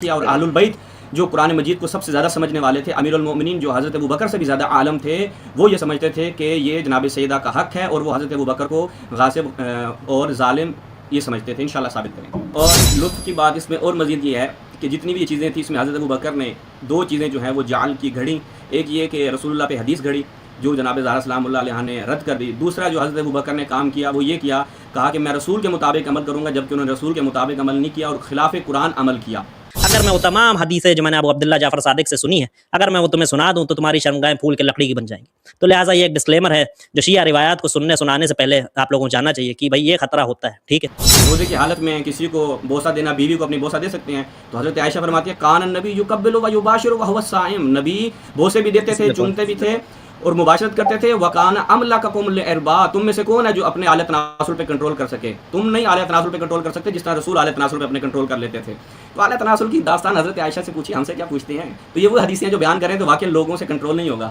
کیا، اور اہل البیت جو قرآن مجید کو سب سے زیادہ سمجھنے والے تھے، امیر المومنین جو حضرت ابوبکر سے بھی زیادہ عالم تھے، وہ یہ سمجھتے تھے کہ یہ جناب سیدہ کا حق ہے، اور وہ حضرت ابوبکر کو غاصب اور ظالم یہ سمجھتے تھے۔ انشاءاللہ ثابت کریں گے۔ اور لطف کی بات اس میں اور مزید یہ ہے کہ جتنی بھی یہ چیزیں تھیں، اس میں حضرت ابوبکر نے دو چیزیں جو ہیں وہ جعل کی گھڑی، ایک یہ کہ رسول اللہ پہ حدیث گھڑی جو جناب زہرا سلام اللہ علیہ نے رد کر دی، دوسرا جو حضرت ابوبکر نے کام کیا وہ یہ کیا، کہا کہ میں رسول کے مطابق عمل کروں گا، جبکہ انہوں نے رسول کے مطابق عمل نہیں کیا اور خلاف قرآن عمل کیا۔ اگر میں وہ تمام حدیثیں جو میں نے ابو عبداللہ جعفر صادق سے سنی ہے، اگر میں وہ تمہیں سنا دوں تو تمہاری شرمگاہیں پھول کے لکڑی کی بن جائیں گی۔ تو لہٰذا یہ ایک ڈسکلیمر ہے جو شیعہ روایات کو سنانے سے پہلے آپ لوگوں کو جاننا چاہیے کہ بھائی یہ خطرہ ہوتا ہے، ٹھیک ہے۔ روزے کی حالت میں کسی کو بوسہ دینا، بیوی کو اپنی بوسہ دے سکتے ہیں، تو حضرت عائشہ فرماتی ہے کان النبی یقبل و یباشر وهو صائم، نبی بوسے بھی دیتے تھے، چومتے بھی تھے اور مباشرت کرتے تھے۔ وکان املککم للارباء، تم میں سے کون ہے جو اپنے آلہ تناسل پہ کنٹرول کر سکے؟ تم نہیں آلہ تناسل پہ کنٹرول کر سکتے جس طرح رسول آلہ تناسل پہ اپنے کنٹرول کر لیتے تھے۔ تو آلہ تناسل کی داستان حضرت عائشہ سے پوچھی، ہم سے کیا پوچھتے ہیں؟ تو یہ وہ حدیثیں جو بیان کریں تو واقعی لوگوں سے کنٹرول نہیں ہوگا۔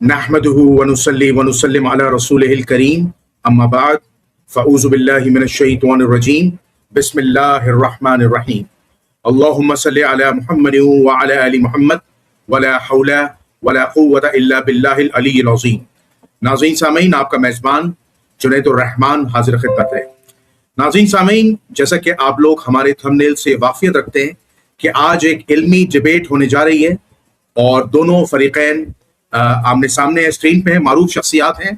نحمده ونصلي ونسلم على رسوله الكريم اما بعد فاعوذ بالله من الشيطان الرجيم بسم الله الرحمن الرحيم اللهم صل على محمد وعلى ال محمد ولا حول ولا قوة الا بالله العلي العظيم۔ ناظرین سامعین، آپ کا میزبان جنید الرحمان حاضر خدمت ہے۔ ناظرین سامعین، جیسا کہ آپ لوگ ہمارے تھمبنیل سے واقفیت رکھتے ہیں کہ آج ایک علمی ڈیبیٹ ہونے جا رہی ہے اور دونوں فریقین آمنے سامنے اسکرین پہ ہیں، معروف شخصیات ہیں۔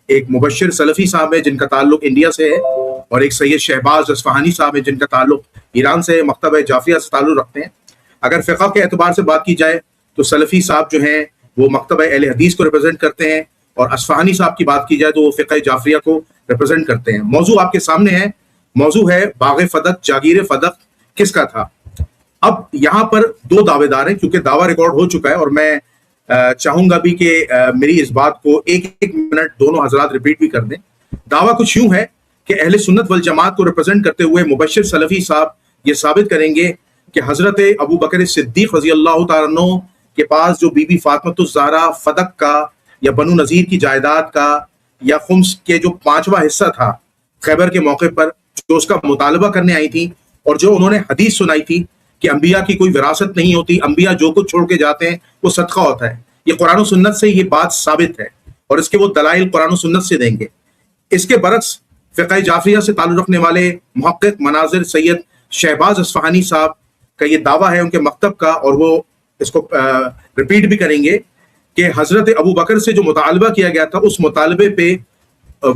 ایک مبشر سلفی صاحب ہے جن کا تعلق انڈیا سے ہے، اور ایک سید شہباز اصفہانی صاحب ہے جن کا تعلق ایران سے ہے، مکتبہ جعفریہ سے تعلق رکھتے ہیں۔ اگر فقہ کے اعتبار سے بات کی جائے تو سلفی صاحب جو ہیں وہ مکتبہ اہل حدیث کو ریپرزینٹ کرتے ہیں، اور اصفہانی صاحب کی بات کی جائے تو وہ فقہ جعفریہ کو ریپرزینٹ کرتے ہیں۔ موضوع آپ کے سامنے ہے، موضوع ہے باغ فدق، جاگیر فدق کس کا تھا؟ اب یہاں پر دو دعوے دار ہیں، کیونکہ دعویٰ ریکارڈ ہو چکا ہے، اور میں چاہوں گا بھی کہ میری اس بات کو ایک منٹ دونوں حضرات ریپیٹ بھی کر دیں۔ دعویٰ کچھ یوں ہے کہ اہل سنت والجماعت کو ریپرزینٹ کرتے ہوئے مبشر سلفی صاحب یہ ثابت کریں گے کہ حضرت ابو بکر صدیق رضی اللہ تعالیٰ عنہ کے پاس جو بی بی فاطمۃ الزہرا فدق کا یا بنو نذیر کی جائیداد کا یا خمس کے جو 5واں حصہ تھا خیبر کے موقع پر، جو اس کا مطالبہ کرنے آئی تھی، اور جو انہوں نے حدیث سنائی تھی کہ انبیاء کی کوئی وراثت نہیں ہوتی، انبیاء جو کچھ چھوڑ کے جاتے ہیں وہ صدقہ ہوتا ہے، یہ قرآن و سنت سے یہ بات ثابت ہے، اور اس کے وہ دلائل قرآن و سنت سے دیں گے۔ اس کے برعکس فقہ جعفریہ سے تعلق رکھنے والے محقق مناظر سید شہباز اصفہانی صاحب کا یہ دعویٰ ہے ان کے مکتب کا، اور وہ اس کو ریپیٹ بھی کریں گے کہ حضرت ابو بکر سے جو مطالبہ کیا گیا تھا اس مطالبے پہ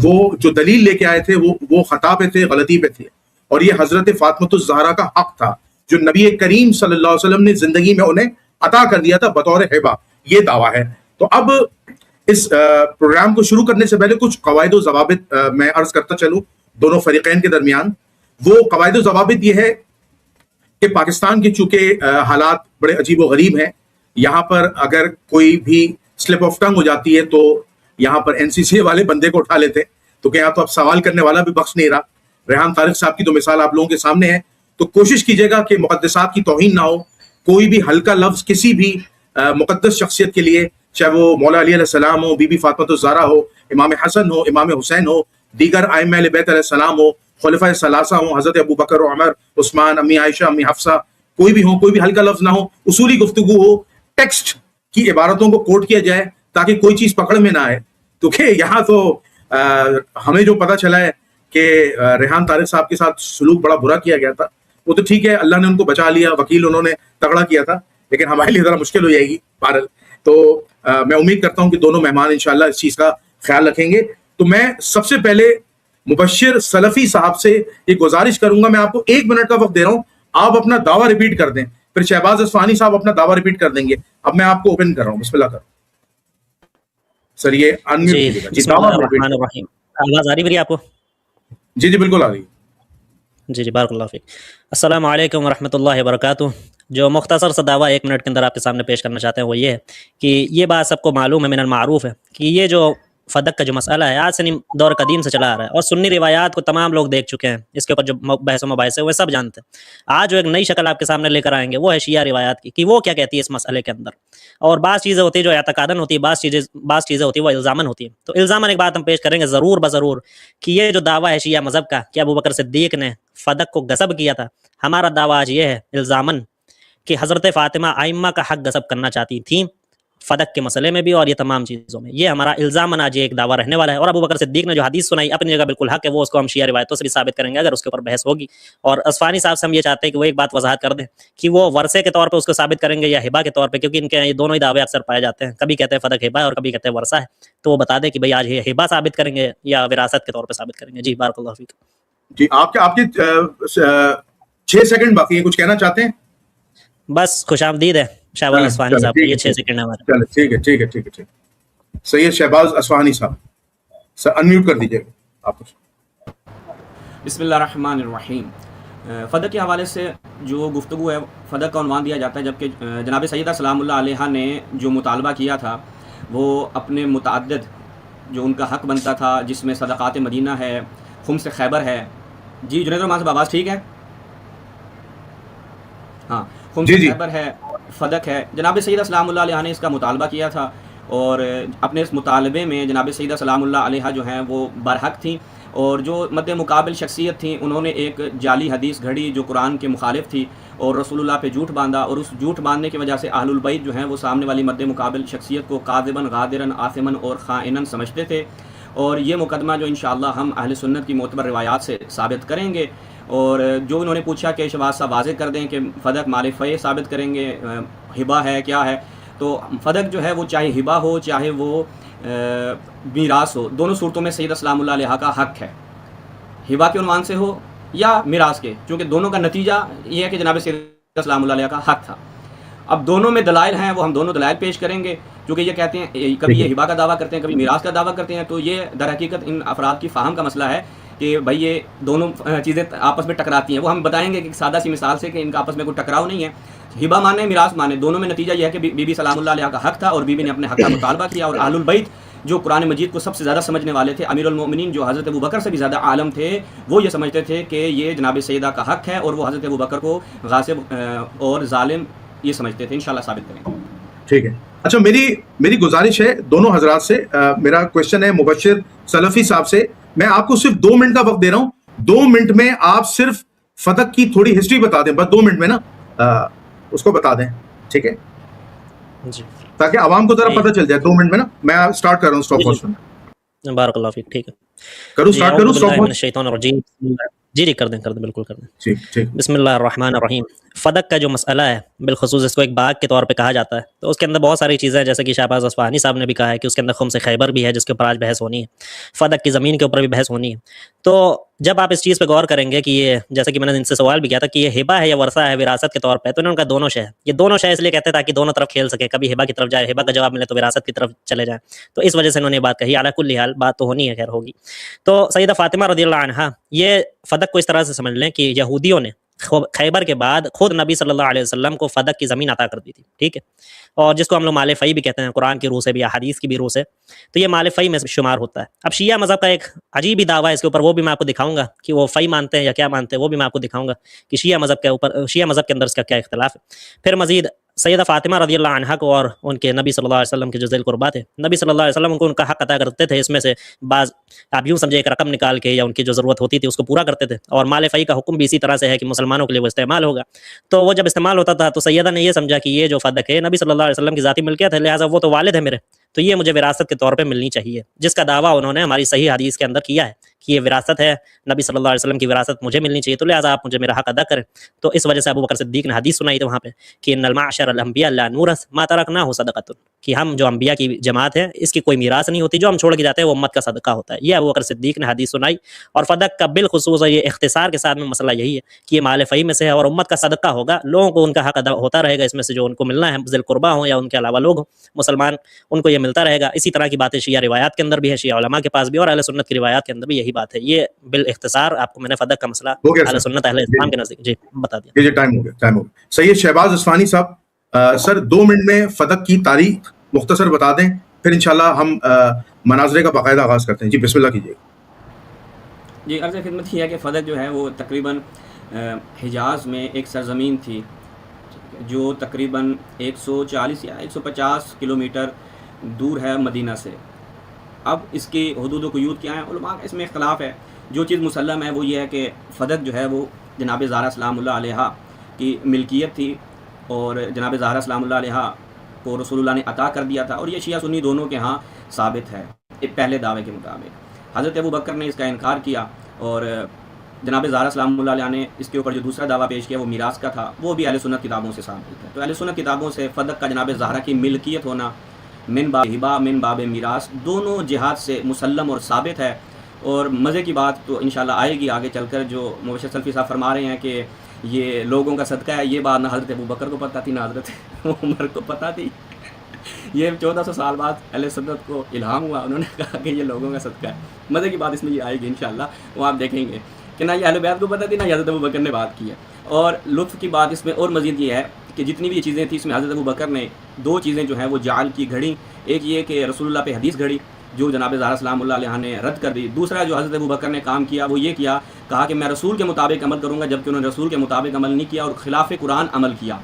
وہ جو دلیل لے کے آئے تھے وہ خطا پہ تھے، غلطی پہ تھے، اور یہ حضرت فاطمۃ الزہرا کا حق تھا جو نبی کریم صلی اللہ علیہ وسلم نے زندگی میں انہیں عطا کر دیا تھا بطور ہبہ، یہ دعویٰ ہے۔ تو اب اس پروگرام کو شروع کرنے سے پہلے کچھ قواعد و ضوابط میں عرض کرتا چلوں دونوں فریقین کے درمیان۔ وہ قواعد و ضوابط یہ ہے کہ پاکستان کے چونکہ حالات بڑے عجیب و غریب ہیں، یہاں پر اگر کوئی بھی سلپ آف ٹنگ ہو جاتی ہے تو یہاں پر این سی سی والے بندے کو اٹھا لیتے، تو کہ یہاں تو اب سوال کرنے والا بھی بخش نہیں رہا۔ ریحان طارق صاحب کی تو مثال آپ لوگوں کے سامنے ہے، تو کوشش کیجیے گا کہ مقدسات کی توہین نہ ہو، کوئی بھی ہلکا لفظ کسی بھی مقدس شخصیت کے لیے، چاہے وہ مولا علی علیہ السلام ہو، بی بی فاطمۃ الزہرا ہو، امام حسن ہو، امام حسین ہو، دیگر ائمہ اہل بیت علیہ السلام ہو، خلفۂ ثلاثہ ہوں، حضرت ابو بکر و عمر، عثمان، امی عائشہ، امی حفصہ، کوئی بھی ہو، کوئی بھی ہلکا لفظ نہ ہو، اصولی گفتگو ہو، ٹیکسٹ کی عبارتوں کو کوٹ کیا جائے تاکہ کوئی چیز پکڑ میں نہ آئے۔ کیونکہ یہاں تو ہمیں جو پتہ چلا ہے کہ ریحان طارق صاحب کے ساتھ سلوک بڑا برا کیا گیا تھا، وہ تو ٹھیک ہے، اللہ نے ان کو بچا لیا، وکیل انہوں نے تگڑا کیا تھا، لیکن ہمارے لیے ذرا مشکل ہو جائے گی بہرحال۔ تو میں امید کرتا ہوں کہ دونوں مہمان انشاءاللہ اس چیز کا خیال رکھیں گے۔ تو میں سب سے پہلے مبشر سلفی صاحب سے یہ گزارش کروں گا، میں آپ کو 1 منٹ کا وقت دے رہا ہوں، آپ اپنا دعویٰ ریپیٹ کر دیں، پھر شہباز اصفہانی صاحب اپنا دعویٰ ریپیٹ کر دیں گے۔ اب میں آپ کو اوپن کر رہا ہوں، بسم اللہ کرو سر، یہ جی، بسم اللہ الرحمن الرحیم۔ آواز آ رہی میری آپ کو؟ جی جی بالکل آ رہی ہے۔ جی بارک اللہ فیک۔ السلام علیکم ورحمۃ اللہ وبرکاتہ۔ جو مختصر سا دعویٰ 1 منٹ کے اندر آپ کے سامنے پیش کرنا چاہتے ہیں وہ یہ ہے کہ یہ بات سب کو معلوم ہے، من المعروف ہے کہ یہ جو فدق کا جو مسئلہ ہے آج سے نہیں دور قدیم سے چلا آ رہا ہے، اور سنی روایات کو تمام لوگ دیکھ چکے ہیں، اس کے اوپر جو بحث و مباحث ہے وہ سب جانتے ہیں۔ آج جو ایک نئی شکل آپ کے سامنے لے کر آئیں گے وہ ہے شیعہ روایات کی، کہ وہ کیا کہتی ہے اس مسئلے کے اندر، اور بعض چیزیں ہوتی ہیں جو اعتقاداً ہوتی ہے، بعض چیزیں ہوتی ہیں وہ الزاماً ہوتی ہیں۔ تو الزاماً ایک بات ہم پیش کریں گے ضرور بضرور کہ یہ جو دعویٰ ہے شیعہ مذہب کا کہ ابوبکر صدیق نے فدق کو غصب کیا تھا، ہمارا دعویٰ آج یہ ہے الزاماً کہ حضرت فاطمہ ائمہ کا حق غصب کرنا چاہتی تھیں فدق کے مسئلے میں بھی اور یہ تمام چیزوں میں، یہ ہمارا الزاماً آج یہ ایک دعویٰ رہنے والا ہے۔ اور ابوبکر صدیق نے جو حدیث سنائی اپنی جگہ بالکل حق ہے، وہ اس کو ہم شیعہ روایتوں سے بھی ثابت کریں گے اگر اس کے اوپر بحث ہوگی۔ اور اصفہانی صاحب سے ہم یہ چاہتے ہیں کہ وہ ایک بات وضاحت کر دیں کہ وہ ورثے کے طور پہ اس کو ثابت کریں گے یا ہبہ کے طور پہ، کیونکہ ان کے یہ دونوں ہی دعوے اکثر پائے جاتے ہیں، کبھی کہتے ہیں فدق ہبہ ہے اور کبھی کہتے ہیں ورثہ ہے، تو وہ بتا دیں کہ بھئی آج یہ ہبہ ثابت کریں گے یا وراثت کے طور پہ ثابت کریں گے۔ جی بارک اللہ فیک۔ جی آپ کے 6 سیکنڈ باقی ہیں، کچھ کہنا چاہتے ہیں؟ بس خوش آمدید ہے شاہ ولی اصفہانی صاحب، یہ 6 سیکنڈ ہے ہمارے۔ چلو ٹھیک ہے۔ سید شہباز اصفہانی صاحب سر انمیوٹ کر دیجیے آپ۔ بسم اللہ الرحمن الرحیم۔ فدق کے حوالے سے جو گفتگو ہے فدق کا عنوان دیا جاتا ہے، جبکہ جناب سیدہ سلام اللہ علیہا نے جو مطالبہ کیا تھا وہ اپنے متعدد جو ان کا حق بنتا تھا، جس میں صدقات مدینہ ہے، خمس خیبر ہے۔ جی جنید الرحمان صاحب آواز ٹھیک ہے؟ ہاں، خمس خیبر ہے، فدق ہے۔ جناب سیدہ سلام اللہ علیہ نے اس کا مطالبہ کیا تھا، اور اپنے اس مطالبے میں جناب سیدہ سلام اللہ علیہ جو ہیں وہ برحق تھیں، اور جو مد مقابل شخصیت تھیں انہوں نے ایک جعلی حدیث گھڑی جو قرآن کے مخالف تھی، اور رسول اللہ پہ جھوٹ باندھا، اور اس جھوٹ باندھنے کی وجہ سے اہل البیت جو ہیں وہ سامنے والی مد مقابل شخصیت کو کاذباً، غادراً، آثماً اور خائناً سمجھتے تھے۔ اور یہ مقدمہ جو انشاءاللہ ہم اہل سنت کی معتبر روایات سے ثابت کریں گے۔ اور جو انہوں نے پوچھا کہ شہباز صاحب واضح کر دیں کہ فدق مال فے ثابت کریں گے، ہبہ ہے کیا ہے، تو فدق جو ہے وہ چاہے ہبہ ہو چاہے وہ میراث ہو، دونوں صورتوں میں سیدہ سلام اللہ علیہ کا حق ہے، ہبہ کے عنوان سے ہو یا میراث کے، چونکہ دونوں کا نتیجہ یہ ہے کہ جناب سیدہ سلام اللہ علیہ کا حق تھا۔ اب دونوں میں دلائل ہیں، وہ ہم دونوں دلائل پیش کریں گے، کیونکہ یہ کہتے ہیں کبھی یہ ہبہ کا دعویٰ کرتے ہیں، کبھی میراث کا دعویٰ کرتے ہیں، تو یہ در حقیقت ان افراد کی فہم کا مسئلہ ہے کہ بھائی یہ دونوں چیزیں آپس میں ٹکراتی ہیں۔ وہ ہم بتائیں گے کہ سادہ سی مثال سے کہ ان کا آپس میں کوئی ٹکراؤ نہیں ہے، ہبہ مانے میراث مانے، دونوں میں نتیجہ یہ ہے کہ بی بی سلام اللہ علیہ کا حق تھا اور بی بی نے اپنے حق کا مطالبہ کیا، اور اہل البیت جو قرآن مجید کو سب سے زیادہ سمجھنے والے تھے، امیر المومنین جو حضرت ابوبکر سے بھی زیادہ عالم تھے، وہ یہ سمجھتے تھے کہ یہ جناب سیدہ کا حق ہے، اور وہ حضرت ابوبکر کو غاصب اور ظالم یہ سمجھتے تھے۔ انشاءاللہ ثابت کریں گے۔ ٹھیک ہے، اچھا میری گزارش ہے دونوں حضرات سے، میرا کوشچن ہے مبشر سلفی صاحب سے، میں آپ کو صرف 2 منٹ کا وقت دے رہا ہوں، 2 منٹ میں آپ صرف فدق کی تھوڑی ہسٹری بتا دیں، بس 2 منٹ میں نا اس کو بتا دیں، ٹھیک ہے جی، تاکہ عوام کو ذرا پتہ چل جائے۔ 2 منٹ میں نا میں اسٹارٹ کر رہا ہوں اسٹاپ واچ میں، بارک اللہ فیک۔ ٹھیک ہے، کروں اسٹارٹ کروں اسٹاپ واچ؟ الشیطان الرجیم۔ جی کر دیں بالکل کر دیں۔ ٹھیک۔ بسم اللہ الرحمن الرحیم۔ فدق کا جو مسئلہ ہے بالخصوص اس کو ایک باغ کے طور پہ کہا جاتا ہے، تو اس کے اندر بہت ساری چیزیں ہیں، جیسے کہ شہباز اصفہانی صاحب نے بھی کہا ہے کہ اس کے اندر خمس خیبر بھی ہے جس کے اوپر آج بحث ہونی ہے، فدق کی زمین کے اوپر بھی بحث ہونی ہے۔ تو جب آپ اس چیز پہ غور کریں گے کہ یہ جیسے کہ میں نے ان سے سوال بھی کیا تھا کہ یہ ہبہ ہے یا ورثہ ہے وراثت کے طور پہ، تو انہوں نے کہا دونوں شے ہے۔ یہ دونوں شے اس لیے کہتے ہیں تاکہ دونوں طرف کھیل سکے، کبھی ہبہ کی طرف جائے، ہبہ کا جواب ملے تو وراثت کی طرف چلے جائیں، تو اس وجہ سے انہوں نے یہ بات کہی۔ علی کل حال بات تو ہونی ہے، خیر ہوگی۔ تو سیدہ فاطمہ رضی اللہ عنہا یہ فدق کو اس طرح سے سمجھ لیں کہ یہودیوں نے خیبر کے بعد خود نبی صلی اللہ علیہ وسلم کو فدق کی زمین عطا کر دی تھی، ٹھیک ہے، اور جس کو ہم لوگ مال فی بھی کہتے ہیں، قرآن کی روح سے بھی، احادیث کی بھی روح سے، تو یہ مال فی میں شمار ہوتا ہے۔ اب شیعہ مذہب کا ایک عجیب ہی دعویٰ ہے اس کے اوپر، وہ بھی میں آپ کو دکھاؤں گا کہ وہ فی مانتے ہیں یا کیا مانتے ہیں، وہ بھی میں آپ کو دکھاؤں گا کہ شیعہ مذہب کے اندر اس کا کیا اختلاف ہے۔ پھر مزید سیدہ فاطمہ رضی اللہ عنہا کو اور ان کے نبی صلی اللہ علیہ وسلم کے جو ذیل قربا تھے، نبی صلی اللہ علیہ وسلم کو ان کا حق عطا کرتے تھے، اس میں سے بعض آپ یوں سمجھے ایک رقم نکال کے یا ان کی جو ضرورت ہوتی تھی اس کو پورا کرتے تھے، اور مال فی کا حکم بھی اسی طرح سے ہے کہ مسلمانوں کے لیے وہ استعمال ہوگا۔ تو وہ جب استعمال ہوتا تھا تو سیدہ نے یہ سمجھا کہ یہ جو فدق ہے نبی صلی اللہ علیہ وسلم کی ذاتی ملکیت ہے، لہٰذا وہ تو والد ہے میرے، تو یہ مجھے وراثت کے طور پہ ملنی چاہیے، جس کا دعویٰ انہوں نے ہماری صحیح حدیث کے اندر کیا ہے کہ یہ وراثت ہے، نبی صلی اللہ علیہ وسلم کی وراثت مجھے ملنی چاہیے، تو لہٰذا آپ مجھے میرا حق ادا کریں۔ تو اس وجہ سے ابوبکر صدیق نے حدیث سنائی تھی وہاں پہ کہ ان المعشر الانبیاء لا نورث ما ترکناہ صدقۃ، کہ ہم جو انبیاء کی جماعت ہے اس کی کوئی میراث نہیں ہوتی، جو ہم چھوڑ کے جاتے ہیں وہ امت کا صدقہ ہوتا ہے۔ یہ ابوبکر صدیق نے حدیث سنائی، اور فدق کا بالخصوص یہ اختصار کے ساتھ میں مسئلہ یہی ہے کہ یہ مال فی میں سے ہے اور امت کا صدقہ ہوگا، لوگوں کو ان کا حق ادا ہوتا رہے گا، اس میں سے جو ان کو ملنا ہے ذی القربہ ہوں یا ان کے علاوہ لوگ ہوں مسلمان، ان کو یہ ملتا رہے گا۔ اسی طرح کی باتیں شیعہ روایات کے اندر بھی ہے، شیعہ علماء کے پاس بھی، اور اہل سنت کی روایات کے اندر بھی یہی بات ہے۔ یہ بالاختصار آپ کو میں نے فدق کا مسئلہ اہل سنت اہل اسلام کے نزدیک جی بتا دیا۔ جی ٹائم ہو گیا۔ سید شہباز اصفہانی صاحب، سر 2 منٹ میں فدق کی تاریخ مختصر بتا دیں، پھر انشاءاللہ ہم مناظرے کا باقاعدہ آغاز کرتے ہیں. جی بسم اللہ کیجیے. جی عرض خدمت یہ ہے کہ فدق جو ہے وہ تقریباً حجاز میں ایک سرزمین تھی جو تقریباً 140 یا 150 کلومیٹر دور ہے مدینہ سے. اب اس کی حدود و قیود کیا ہیں، علماء کا اس میں اختلاف ہے. جو چیز مسلم ہے وہ یہ ہے کہ فدق جو ہے وہ جناب زہرا سلام اللہ علیہا کی ملکیت تھی، اور جناب زہرا سلام اللہ علیہا کو رسول اللہ نے عطا کر دیا تھا، اور یہ شیعہ سنی دونوں کے ہاں ثابت ہے پہلے دعوے کے مطابق. حضرت ابو بکر نے اس کا انکار کیا، اور جناب زہرا سلام اللہ علیہ نے اس کے اوپر جو دوسرا دعویٰ پیش کیا وہ میراث کا تھا، وہ بھی اہل سنت کتابوں سے ثابت ہے. تو اہل سنت کتابوں سے فدق کا جناب زہرا کی ملکیت ہونا من باب ہبا من باب میراث دونوں جہات سے مسلم اور ثابت ہے. اور مزے کی بات تو انشاءاللہ آئے گی آگے چل کر، جو مبشر سلفی صاحب فرما رہے ہیں کہ یہ لوگوں کا صدقہ ہے. یہ بات نہ حضرت ابو بکر کو پتہ تھی نہ حضرت عمر کو پتہ تھی. یہ 1400 سال بعد اہل سنت کو الہام ہوا، انہوں نے کہا کہ یہ لوگوں کا صدقہ ہے. مزے کی بات اس میں یہ آئے گی انشاءاللہ، وہ آپ دیکھیں گے کہ نہ یہ اہل بیت کو پتہ تھی نہ حضرت ابو بکر نے بات کی ہے. اور لطف کی بات اس میں اور مزید یہ ہے کہ جتنی بھی یہ چیزیں تھیں اس میں حضرت ابو بکر نے دو چیزیں جو ہیں وہ جعل کی گھڑی. ایک یہ کہ رسول اللہ پہ حدیث گھڑی جو جناب زہرا سلام اللہ علیہ نے رد کر دی. دوسرا جو حضرت ابو بکر نے کام کیا وہ یہ کیا، کہا کہ میں رسول کے مطابق عمل کروں گا، جبکہ انہوں نے رسول کے مطابق عمل نہیں کیا اور خلاف قرآن عمل کیا.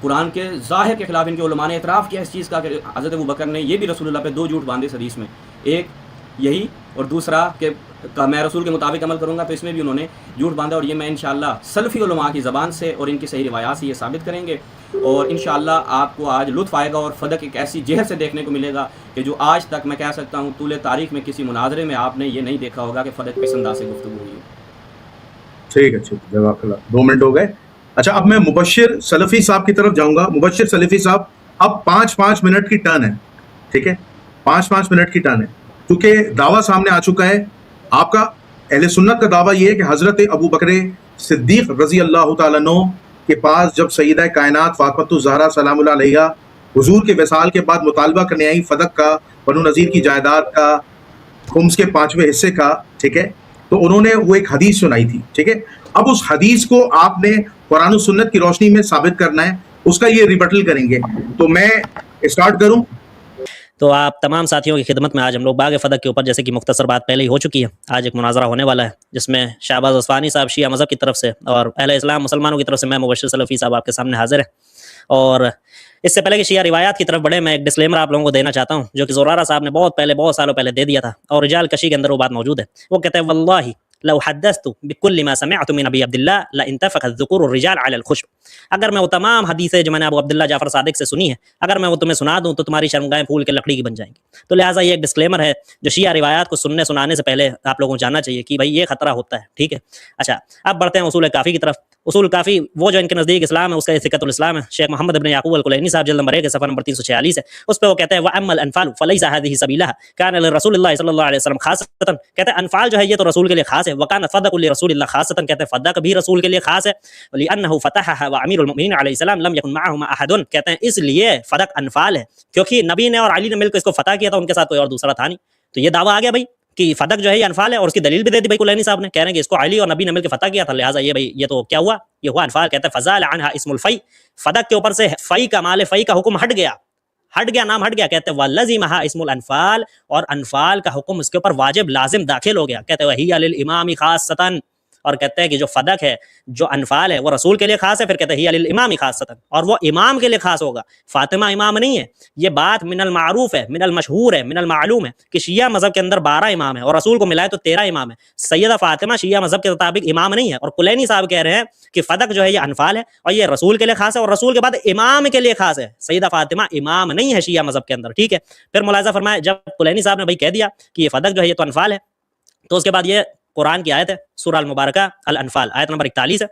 قرآن کے ظاہر کے خلاف ان کے علماء نے اعتراف کیا اس چیز کا کہ حضرت ابو بکر نے یہ بھی رسول اللہ پہ دو جھوٹ باندھے اس حدیث میں، ایک یہی اور دوسرا کہ میں رسول کے مطابق عمل کروں گا، تو اس میں بھی انہوں نے جھوٹ باندھا. اور یہ میں انشاءاللہ سلفی علماء کی زبان سے اور ان کی صحیح روایات سے یہ ثابت کریں گے، اور انشاءاللہ آپ کو آج لطف آئے گا اور فدق ایک ایسی جہر سے دیکھنے کو ملے گا کہ جو آج تک میں کہہ سکتا ہوں طول تاریخ میں کسی مناظرے میں آپ نے یہ نہیں دیکھا ہوگا کہ فدق کس انداز سے گفتگو ہوئی ہے. ٹھیک ہے جزاک اللہ. 2 منٹ ہو گئے. اچھا اب میں مبشر سلفی صاحب کی طرف جاؤں گا. مبشر سلفی صاحب اب 5 منٹ کی ٹرن ہے، ٹھیک ہے، 5 منٹ کی ٹرن ہے، کیونکہ دعویٰ سامنے آ چکا ہے. آپ کا اہل سنت کا دعویٰ یہ ہے کہ حضرت ابو بکر صدیق رضی اللہ تعالیٰ عنہ کے پاس جب سیدہ کائنات فاطمۃ الزہرا سلام اللہ علیہا حضور کے وصال کے بعد مطالبہ کرنے آئی فدق کا، بنو نذیر کی جائیداد کا، خمس کے 5ویں حصے کا، ٹھیک ہے، تو انہوں نے وہ ایک حدیث سنائی تھی، ٹھیک ہے. اب اس حدیث کو آپ نے قرآن و سنت کی روشنی میں ثابت کرنا ہے، اس کا یہ ریبٹل کریں گے. تو میں اسٹارٹ کروں. تو آپ تمام ساتھیوں کی خدمت میں آج ہم لوگ باغ فدق کے اوپر، جیسے کہ مختصر بات پہلے ہی ہو چکی ہے، آج ایک مناظرہ ہونے والا ہے جس میں شہباز اصفہانی صاحب شیعہ مذہب کی طرف سے اور اہل اسلام مسلمانوں کی طرف سے میں مبشر سلفی صاحب آپ کے سامنے حاضر ہیں. اور اس سے پہلے کہ شیعہ روایات کی طرف بڑھے، میں ایک ڈسکلیمر آپ لوگوں کو دینا چاہتا ہوں جو کہ زرارہ صاحب نے بہت سالوں پہلے دے دیا تھا، اور رجال کشی کے اندر وہ بات موجود ہے. وہ کہتے ہیں واللہ لو حدثت بكل ما سمعت من ابی عبداللہ لانتفخ الذکور الرجال علی الخشب. اگر میں وہ تمام حدیثیں جو میں نے ابو عبداللہ جعفر صادق سے سنی ہے، اگر میں وہ تمہیں سنا دوں تو تمہاری شرمگاہیں پھول کے لکڑی کی بن جائیں گی. تو لہٰذا یہ ایک ڈسکلیمر ہے جو شیعہ روایات کو سننے سنانے سے پہلے آپ لوگوں کو جاننا چاہیے کہ بھائی یہ خطرہ ہوتا ہے، ٹھیک ہے. اچھا اب بڑھتے ہیں اصول کافی کی طرف. اصول کافی وہ جو ان کے نزدیک اسلام ہے اس کا ثقۃ الاسلام ہے. شیخ محمد ابن یعقوب الکلینی صاحب جلد نمبر 1 صفحہ نمبر 346 ہے، اس پہ وہ کہتے ہیں واما الانفال فليس هذه سبيلها كان لرسول الله صلی اللہ علیہ وسلم خاصۃ. کہتے ہیں انفال جو ہے یہ تو رسول کے لیے خاص ہے، وکان فدق لرسول اللہ خاصۃ. کہتے ہیں فدق بھی رسول کے لیے خاص ہے، لانه فتحها وامیر المؤمنین علیہ السلام لم يكن معهما احد. کہتے ہیں اس لیے فدق انفال ہے کیونکہ نبی نے اور علی نے مل کر اس کو فتح کیا تھا، ان کے ساتھ کوئی اور دوسرا تھا نہیں. تو یہ دعویٰ آ گیا بھائی کہ فدق جو ہے یہ انفال ہے، اور اس کی دلیل بھی دے دی بھائی کلینی صاحب نے، کہہ رہے ہیں کہ اس کو علی اور نبی نے مل کے فتح کیا تھا، لہٰذا یہ بھائی یہ تو کیا ہوا، یہ ہوا انفال. کہتے ہیں فزال عنها اسم الفی. فدق کے اوپر سے فی کا مال فی کا حکم ہٹ گیا، نام ہٹ گیا. کہتے ہیں والذیمھا اسم الانفال، اور انفال کا حکم اس کے اوپر واجب لازم داخل ہو گیا. کہتے ہیں وہی للامام خاصۃ. اور کہتے ہیں کہ جو فدق ہے جو انفال ہے وہ رسول کے لیے خاص ہے، پھر کہتے ہیں ہی للامام خاصۃ، اور وہ امام کے لیے خاص ہوگا. فاطمہ امام نہیں ہے، یہ بات من المعروف ہے، من المشہور ہے، من المعلوم ہے کہ شیعہ مذہب کے اندر 12 امام ہے اور رسول کو ملائے تو 13 امام ہے. سیدہ فاطمہ شیعہ مذہب کے مطابق امام نہیں ہے، اور کلینی صاحب کہہ رہے ہیں کہ فدق جو ہے یہ انفال ہے اور یہ رسول کے لیے خاص ہے، اور رسول کے بعد امام کے لیے خاص ہے. سیدہ فاطمہ امام نہیں ہے شیعہ مذہب کے اندر، ٹھیک ہے. پھر ملاحظہ فرمائے جب کلینی صاحب نے بھائی کہہ دیا کہ یہ فدق جو ہے یہ تو انفال ہے، تو اس کے بعد یہ قرآن کی آیت ہے سورہ المبارکہ الانفال آیت نمبر 41 ہے.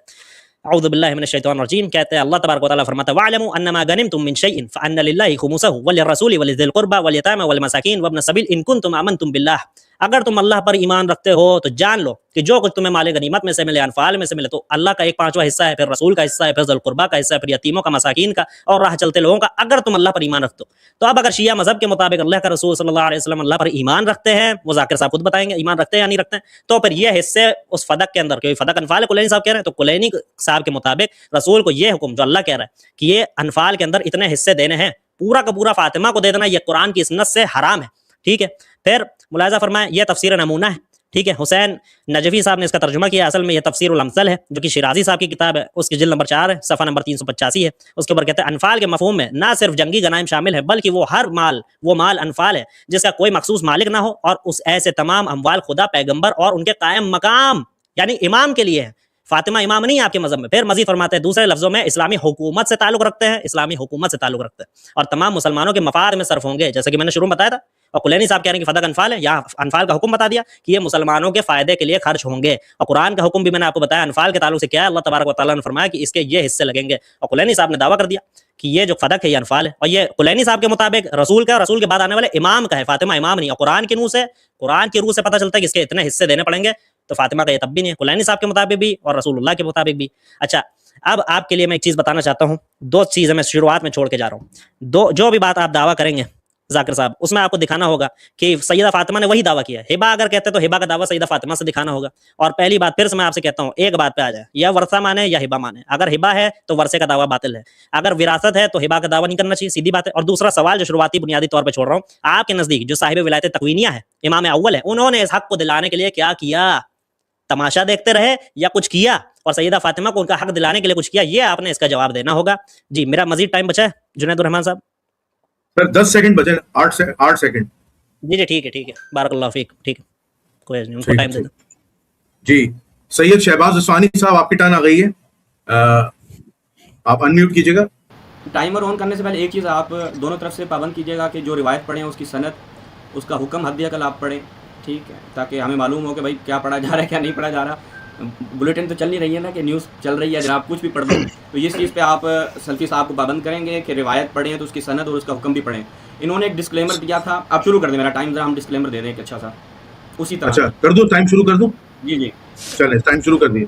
اعوذ باللہ من الشیطان الرجیم. کہتے ہیں اللہ تبارک و تعالیٰ فرماتا ہے وَاعْلَمُوا أَنَّمَا غَنِمْتُم مِّن شَيْءٍ فَأَنَّ لِلَّهِ خُمُسَهُ وَلِلرَّسُولِ وَلِذِي الْقُرْبَى وَالْيَتَامَى وَالْمَسَاكِينِ وَابْنِ السَّبِيلِ إِن كُنتُمْ آمَنْتُم بِاللَّهِ. اگر تم اللہ پر ایمان رکھتے ہو تو جان لو کہ جو کچھ تمہیں مال غنیمت میں سے ملے، انفال میں سے ملے، تو اللہ کا 1/5 حصہ ہے، پھر رسول کا حصہ ہے، پھر ذی القربیٰ کا حصہ ہے، پھر یتیموں کا، مساکین کا، اور راہ چلتے لوگوں کا، اگر تم اللہ پر ایمان رکھتے ہو. تو اب اگر شیعہ مذہب کے مطابق اللہ کا رسول صلی اللہ علیہ وسلم اللہ پر ایمان رکھتے ہیں، وہ ذاکر صاحب خود بتائیں گے ایمان رکھتے ہیں یا نہیں رکھتے ہیں، تو پھر یہ حصے اس فدق کے اندر، کیونکہ فدق انفال ہے کلینی صاحب کہہ رہے ہیں، تو کلینی صاحب کے مطابق رسول کو یہ حکم جو اللہ کہہ رہا ہے کہ یہ انفال کے اندر اتنے حصے دینے ہیں، پورا کا پورا فاطمہ کو دے دینا یہ قرآن کی سنت سے حرام ہے. ٹھیک ہے. پھر ملاحظہ فرمائیں یہ تفسیر نمونہ ہے. ٹھیک ہے. حسین نجفی صاحب نے اس کا ترجمہ کیا. اصل میں یہ تفسیر الامثل ہے جو کہ شیرازی صاحب کی کتاب ہے, اس کی جلد نمبر 4 ہے, صفحہ نمبر 385 ہے. اس کے اوپر کہتے ہیں انفال کے مفہوم میں نہ صرف جنگی غنائم شامل ہے بلکہ وہ مال انفال ہے جس کا کوئی مخصوص مالک نہ ہو, اور اس ایسے تمام اموال خدا, پیغمبر اور ان کے قائم مقام یعنی امام کے لیے ہے. فاطمہ امام نہیں ہے آپ کے مذہب میں. پھر مزید فرماتے ہیں دوسرے لفظوں میں اسلامی حکومت سے تعلق رکھتے ہیں, اسلامی حکومت سے تعلق رکھتے ہیں اور تمام مسلمانوں کے مفاد میں صرف ہوں گے, جیسے کہ میں نے شروع میں بتایا تھا. اور کلینی صاحب کہہ رہے ہیں کہ فدق انفال ہے, یہاں انفال کا حکم بتا دیا کہ یہ مسلمانوں کے فائدے کے لیے خرچ ہوں گے. اور قرآن کا حکم بھی میں نے آپ کو بتایا انفال کے تعلق سے کیا ہے. اللہ تبارک و تعالیٰ نے فرمایا کہ اس کے یہ حصے لگیں گے, اور کلینی صاحب نے دعویٰ کر دیا کہ یہ جو فدق ہے یہ انفال ہے, اور یہ کلینی صاحب کے مطابق رسول کا, رسول کے بعد آنے والے امام کا ہے, فاطمہ امام نہیں. اور قرآن کی روح سے پتہ چلتا ہے کہ اس کے اتنے حصے دینے پڑیں گے, تو فاطمہ کا یہ تب بھی نہیں ہے, کلینی صاحب کے مطابق بھی اور رسول اللہ کے مطابق بھی. اچھا اب آپ کے لیے میں ایک چیز بتانا چاہتا ہوں, 2 چیزیں میں شروعات میں چھوڑ کے جا رہا ہوں. جو بھی بات آپ دعویٰ کریں گے ذاکر صاحب, اس میں آپ کو دکھانا ہوگا کہ سیدہ فاطمہ نے وہی دعویٰ کیا ہے. ہبا اگر کہتے ہیں تو ہبا کا دعویٰ سیدہ فاطمہ سے دکھانا ہوگا. اور پہلی بات پھر سے میں آپ سے کہتا ہوں, ایک بات پہ آ جائے, یا ورثہ مانے یا ہبا مانے. اگر ہبا ہے تو ورثے کا دعویٰ باطل ہے, اگر وراثت ہے تو ہبا کا دعویٰ نہیں کرنا چاہیے, سیدھی بات ہے. اور دوسرا سوال جو شروعاتی بنیادی طور پہ چھوڑ رہا ہوں, آپ کے نزدیک جو صاحب ولایت تکوینیہ ہے, امام اول ہے, انہوں نے اس حق کو دلانے کے لیے کیا کیا؟ تماشا دیکھتے رہے یا کچھ کیا؟ اور سیدہ فاطمہ کو ان کا حق دلانے کے لیے کچھ کیا؟ یہ آپ نے اس کا جواب دینا ہوگا. جی میرا مزید ٹائم بچا ہے جنید الرحمان صاحب؟ سر 10 سیکنڈ بچے, 8 سیکنڈ. جی ٹھیک ہے, بارک اللہ فیک. ٹھیک ہے, کوئی نہیں, ان کو ٹائم دے دو. جی سید شہباز عثمانی صاحب آپ کی ٹرن آ گئی ہے, آپ انمیوٹ کیجیے گا. ٹائمر آن کرنے سے پہلے ایک چیز آپ دونوں طرف سے پابند کیجیے گا کہ جو روایت پڑھیں اس کی سند, اس کا حکم حد عقل آپ پڑھیں, ٹھیک ہے, تاکہ ہمیں معلوم ہو کہ بھائی کیا پڑھا جا رہا ہے کیا نہیں پڑھا جا رہا. بلیٹن تو چل نہیں رہی ہے نا کہ نیوز چل رہی ہے, جناب کچھ بھی پڑھ دیں. تو اس چیز پہ آپ سلفی صاحب کو پابند کریں گے کہ روایت پڑھیں تو اس کی سند اور اس کا حکم بھی پڑھیں. انہوں نے ایک ڈسکلیمر دیا تھا, آپ شروع کر دیں, میرا ٹائم ذرا ہم ڈسکلیمر دے دیں ایک اچھا سا اسی طرح. اچھا کر دوں, ٹائم شروع کر دوں؟ جی چلیں ٹائم شروع کر دیے.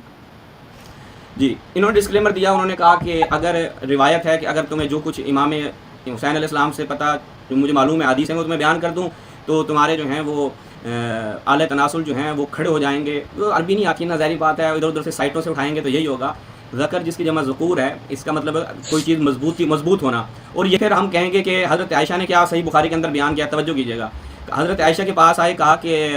جی انہوں نے ڈسکلیمر دیا, انہوں نے کہا کہ اگر روایت ہے کہ اگر تمہیں جو کچھ امام حسین علیہ السلام سے پتہ جو مجھے معلوم ہے حدیث ہے وہ تمہیں بیان کر دوں تو تمہارے جو ہیں وہ اعلی تناسل جو ہیں وہ کھڑے ہو جائیں گے. وہ عربی نہیں آتی نا, ظاہری بات ہے, ادھر ادھر سے سائٹوں سے اٹھائیں گے تو یہی ہوگا. ذکر جس کی جمع ذکور ہے, اس کا مطلب کوئی چیز مضبوط ہونا. اور یہ پھر ہم کہیں گے کہ حضرت عائشہ نے کیا صحیح بخاری کے اندر بیان کیا, توجہ کیجیے گا. حضرت عائشہ کے پاس آئے, کہا کہ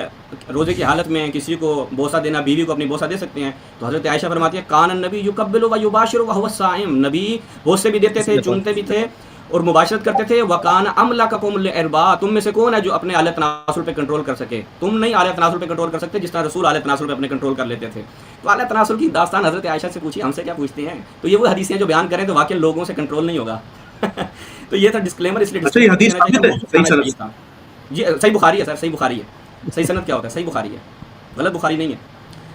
روزے کی حالت میں کسی کو بوسہ دینا, بیوی کو اپنی بوسہ دے سکتے ہیں؟ تو حضرت عائشہ فرماتی ہے کان النبی یقبل و یباشر وهو صائم, نبی بوسے بھی دیتے تھے, چومتے بھی تھے اور مباشرت کرتے تھے. وکان املککم للارباء, تم میں سے کون ہے جو اپنے اعلی تناسل پہ کنٹرول کر سکے؟ تم نہیں اعلی تناسل پہ کنٹرول کر سکتے جس طرح رسول اعلی تناسل پہ اپنے کنٹرول کر لیتے تھے. تو اعلی تناسل کی داستان حضرت عائشہ سے پوچھی, ہم سے کیا پوچھتے ہیں؟ تو یہ وہ حدیثیں جو بیان کریں تو واقعی لوگوں سے کنٹرول نہیں ہوگا. تو یہ تھا ڈسکلیمر, اس لیے صحیح حدیث صحیح سند. جی صحیح بخاری ہے سر, صحیح بخاری ہے. صحیح سند کیا ہوتا ہے؟ صحیح بخاری ہے, غلط بخاری نہیں ہے.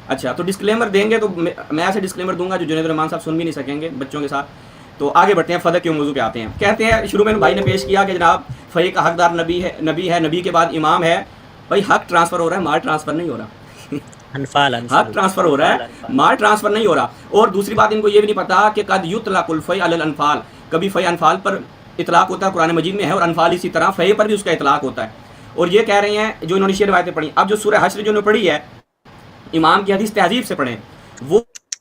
اچھا تو ڈسکلیمر دیں گے تو میں ایسے ڈسکلیمر دوں گا جو جنید الرحمان صاحب سن بھی نہیں سکیں گے بچوں کے ساتھ. تو آگے بڑھتے ہیں, فدق کے موضوع پہ آتے ہیں. کہتے ہیں شروع میں بھائی نے پیش کیا کہ جناب فقہ کا حقدار نبی ہے, نبی کے بعد امام ہے. بھائی حق ٹرانسفر ہو رہا ہے, مال ٹرانسفر نہیں ہو رہا. حق ٹرانسفر ہو رہا ہے, مال ٹرانسفر نہیں ہو رہا. اور دوسری بات ان کو یہ بھی نہیں پتا کہ قد یطلق الفیء علی الانفال, کبھی فیء انفال پر اطلاق ہوتا ہے, قرآن مجید میں ہے, اور انفال اسی طرح فیء پر بھی اس کا اطلاق ہوتا ہے. اور یہ کہہ رہے ہیں جو انہوں نے یہ روایتیں پڑھی. اب جو سورہ حشر جو انہوں نے پڑھی ہے, امام کی حدیث تہذیب سے پڑھیں,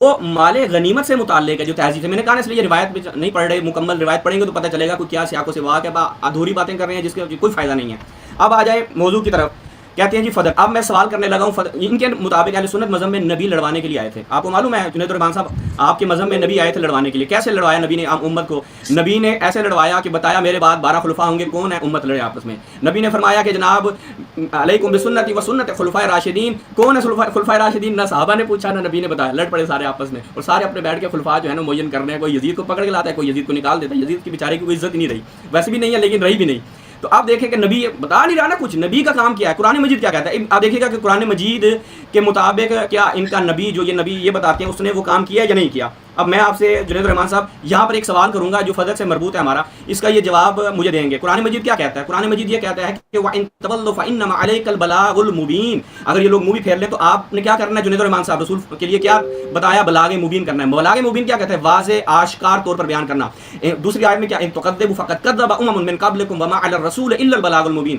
وہ مال غنیمت سے متعلق ہے جو تہذیب سے. میں نے کہا اس لیے روایت بھی نہیں پڑھ رہے, مکمل روایت پڑھیں گے تو پتہ چلے گا کوئی کیا سیاق و سباق ہے, ادھوری باتیں کر رہے ہیں جس کے کوئی فائدہ نہیں ہے. اب آ جائے موضوع کی طرف. کہتے ہیں جی فدق. اب میں سوال کرنے لگا ہوں, ان کے مطابق اہل سنت مذہب میں نبی لڑوانے کے لیے آئے تھے. آپ کو معلوم ہے جنید الرحمان صاحب, آپ کے مذہب میں نبی آئے تھے لڑوانے کے لیے. کیسے لڑوایا نبی نے عام امت کو؟ نبی نے ایسے لڑوایا کہ بتایا میرے بعد 12 خلفاء ہوں گے, کون ہے؟ امت لڑے آپس میں. نبی نے فرمایا کہ جناب علیکم بسنتی و سنت خلفاء راشدین. کون ہے خلفاء راشدین؟ نہ صحابہ نے پوچھا نہ نبی نے بتایا, لڑ پڑے سارے آپس میں. اور سارے اپنے بیٹھ کے خلفاء جو ہے نا معین کر رہے ہیں. کوئی یزید کو پکڑ کے لاتا ہے, کوئی یزید کو نکال دیتا ہے. یزید کی بیچارے کی کوئی عزت نہیں رہی, ویسے بھی نہیں ہے لیکن رہی بھی نہیں. تو آپ دیکھیں کہ نبی بتا نہیں رہا نا کچھ, نبی کا کام کیا ہے. قرآن مجید کیا کہتا ہے؟ آپ دیکھیے گا کہ قرآن مجید کے مطابق کیا ان کا نبی جو یہ نبی یہ بتاتے ہیں اس نے وہ کام کیا یا نہیں کیا. اب میں آپ سے جنید الرحمان صاحب یہاں پر ایک سوال کروں گا جو فدق سے مربوط ہے ہمارا, اس کا یہ جواب مجھے دیں گے. قرآن مجید کیا کہتا ہے؟ قرآن مجید یہ کہتا ہے کہ وَإِن تَوَلَّوْا فَإِنَّمَا عَلَيْكَ الْبَلَاغُ الْمُبِينُ. اگر یہ لوگ مووی پھیر لیں تو آپ نے کیا کرنا ہے؟ جنید الرحمان صاحب رسول کے لیے کیا بتایا؟ بلاغ مبین کرنا ہے. بلاغ مبین کیا کہتا ہے؟ واضح آشکار طور پر بیان کرنا. دوسری آیت میں کیا؟ إِن تُكَذِّبُوا فَقَدْ كَذَّبَ أُمَمٌ مِّن قَبْلِكُمْ وَمَا عَلَى الرَّسُولِ إِلَّا الْبَلَاغُ الْمُبِينُ.